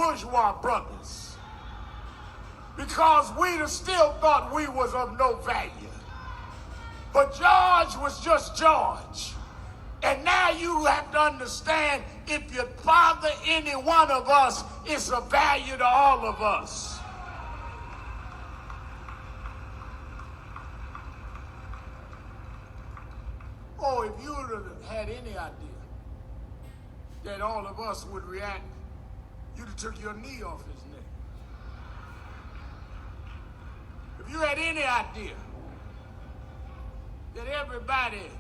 bourgeois brothers because we'd still thought we was of no value. But George was just George. And now you have to understand, if you father any one of us, it's a value to all of us. Oh, if you would have had any idea that all of us would react, you'd have took your knee off his neck. If you had any idea that everybody,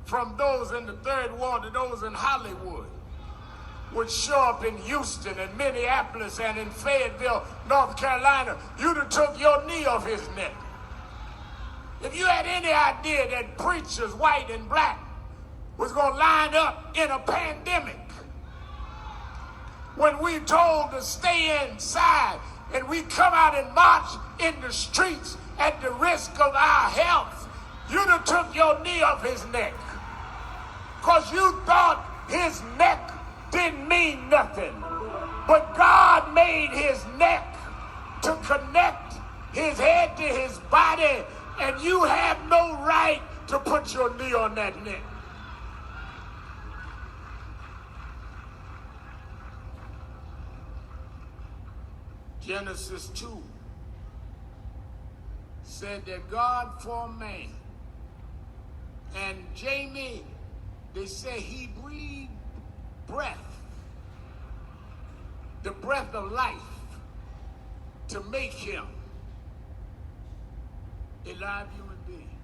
from those in the Third Ward to those in Hollywood, would show up in Houston and Minneapolis and in Fayetteville, North Carolina, you'd have took your knee off his neck. If you had any idea that preachers, white and black, was going to line up in a pandemic, when we told to stay inside and we come out and march in the streets at the risk of our health, you'd have took your knee off his neck. Because you thought his neck didn't mean nothing. But God made his neck to connect his head to his body, and you have no right to put your knee on that neck. Genesis 2 said that God formed man. And Jamie, they say he breathed breath, the breath of life, to make him a live human being.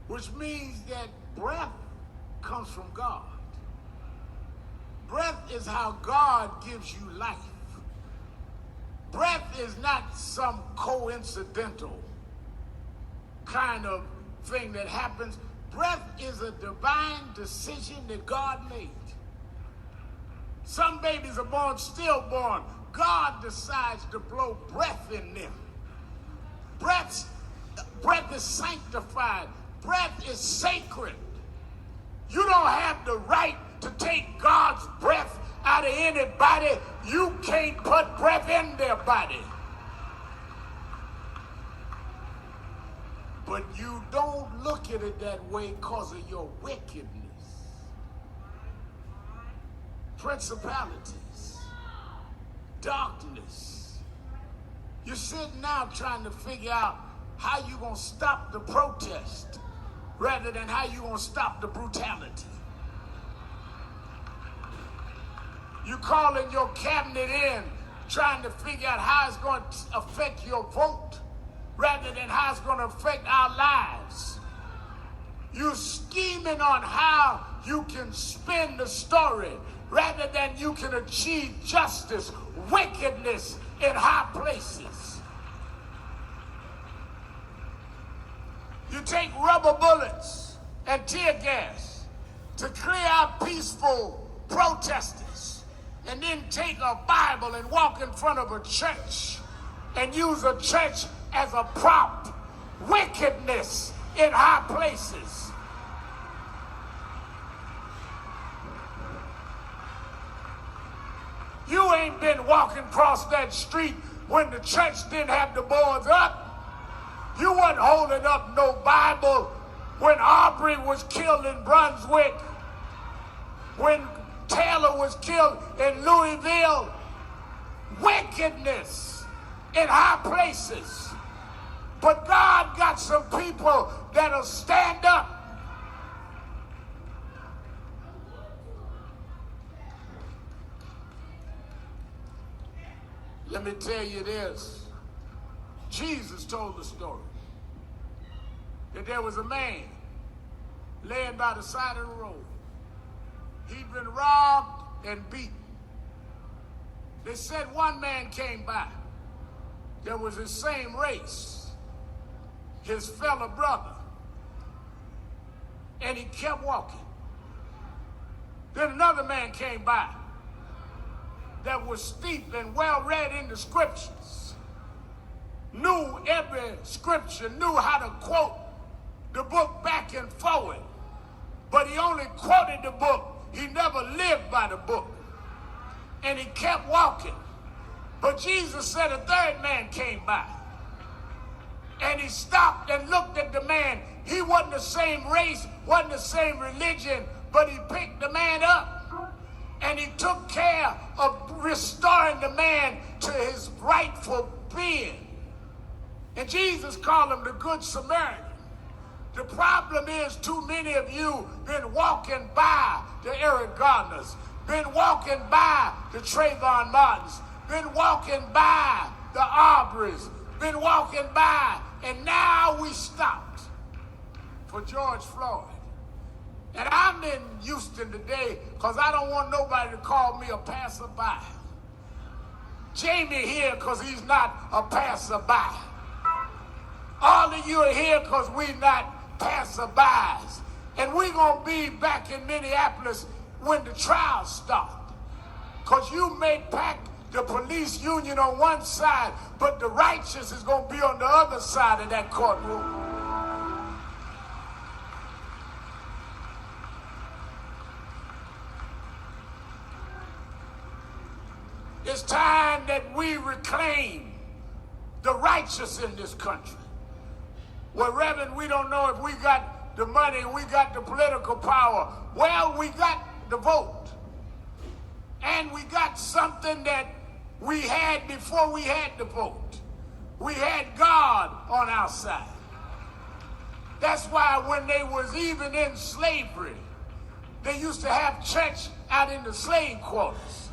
Which means that breath comes from God. Breath is how God gives you life. Breath is not some coincidental kind of thing that happens. Breath is a divine decision that God made. Some babies are born stillborn. God decides to blow breath in them. Breath is sanctified. Breath is sacred. You don't have the right to take God's breath out of anybody. You can't put breath in their body. But you don't look at it that way because of your wickedness. Principalities, darkness. You're sitting now trying to figure out how you're going to stop the protest rather than how you're going to stop the brutality. You're calling your cabinet in trying to figure out how it's going to affect your vote rather than how it's going to affect our lives. You're scheming on how you can spin the story rather than you can achieve justice, wickedness in high places. You take rubber bullets and tear gas to clear out peaceful protesters, and then take a Bible and walk in front of a church and use a church as a prop. Wickedness in high places. You ain't been walking across that street when the church didn't have the boards up. You wasn't holding up no Bible when Aubrey was killed in Brunswick, when Taylor was killed in Louisville. Wickedness in high places. But God got some people that'll stand up. Let me tell you this. Jesus told the story that there was a man laying by the side of the road. He'd been robbed and beaten. They said one man came by that was his same race, his fellow brother, and he kept walking. Then another man came by that was steeped and well read in the scriptures, knew every scripture, knew how to quote the book back and forward, but he only quoted the book. He never lived by the book. and he kept walking. But Jesus said a third man came by. And he stopped and looked at the man. He wasn't the same race, wasn't the same religion, but he picked the man up. And he took care of restoring the man to his rightful being. And Jesus called him the Good Samaritan. The problem is too many of you been walking by the Eric Gardners, been walking by the Trayvon Martins, been walking by the Aubreys, been walking by, and now we stopped for George Floyd. And I'm in Houston today because I don't want nobody to call me a passerby. Jamie here because he's not a passerby. All of you are here because we're not passerbys. And we're going to be back in Minneapolis when the trials start. Because you may pack the police union on one side, but the righteous is going to be on the other side of that courtroom. It's time that we reclaim the righteous in this country. Well, Reverend, we don't know if we got the money, we got the political power. Well, we got the vote. And we got something that we had before we had the vote. We had God on our side. That's why when they was even in slavery, they used to have church out in the slave quarters.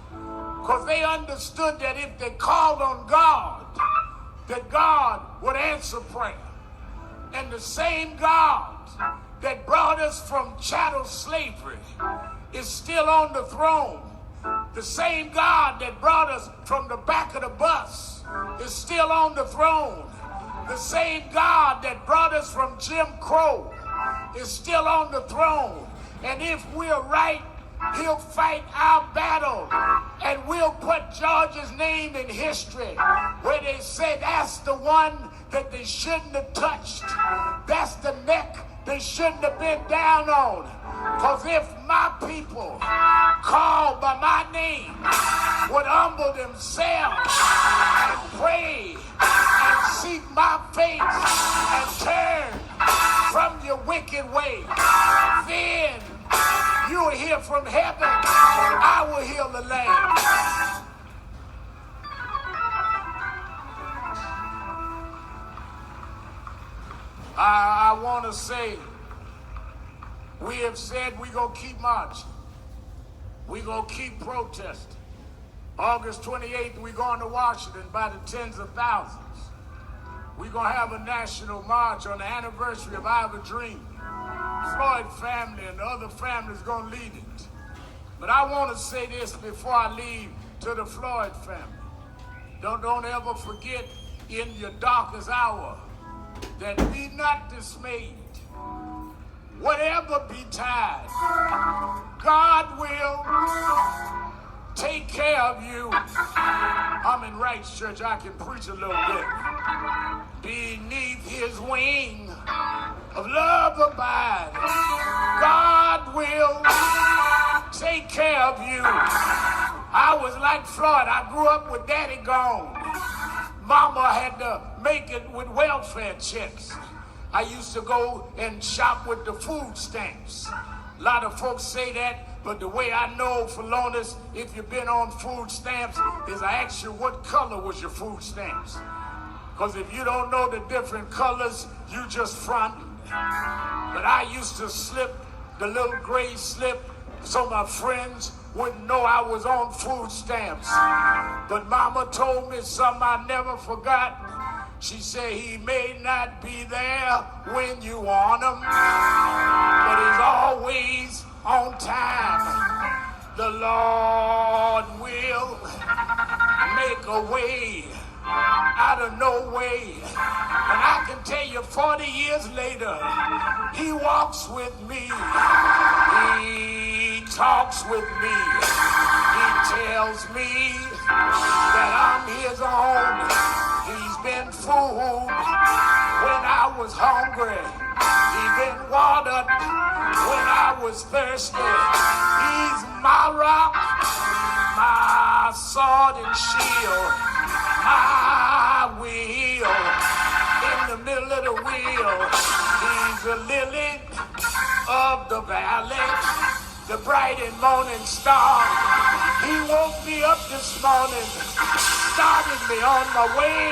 Because they understood that if they called on God, that God would answer prayer. And the same God that brought us from chattel slavery is still on the throne. The same God that brought us from the back of the bus is still on the throne. The same God that brought us from Jim Crow is still on the throne. And if we're right, he'll fight our battle, and we'll put Georgia's name in history where they say that's the one that they shouldn't have touched. That's the neck they shouldn't have been down on. Because if my people called by my name would humble themselves and pray and seek my face and turn from your wicked way, then you will hear from heaven, I will heal the land. I want to say, we have said we're going to keep marching. We're going to keep protesting. August 28th, we're going to Washington by the tens of thousands. We're going to have a national march on the anniversary of Ivor Dream. Floyd family and the other families going to lead it. But I want to say this before I leave to the Floyd family. Don't ever forget in your darkest hour that be not dismayed. Whatever betide, God will take care of you. I'm in Wright's Church. I can preach a little bit. Beneath his wing of love abide, God will take care of you. I was like Floyd. I grew up with daddy gone. Mama had to make it with welfare checks. I used to go and shop with the food stamps. A lot of folks say that, but the way I know, Philonus, if you've been on food stamps, is I ask you what color was your food stamps. Because if you don't know the different colors, you just fronting. But I used to slip the little gray slip so my friends wouldn't know I was on food stamps. But Mama told me something I never forgot. She said, he may not be there when you want him, but he's always on time. The Lord will make a way out of no way. And I can tell you 40 years later, he walks with me. He talks with me. He tells me that I'm his own. He's been food when I was hungry. He's been watered when I was thirsty. He's my rock, my my sword and shield, my wheel. In the middle of the wheel, he's a lily of the valley, the bright and morning star. He woke me up this morning, started me on my way.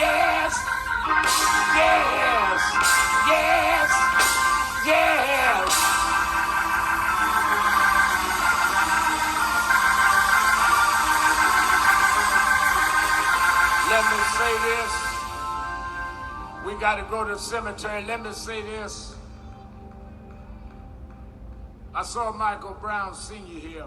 Yes, yes, yes, yes. Let me say this. We got to go to the cemetery. Let me say this. I saw Michael Brown Sr. here.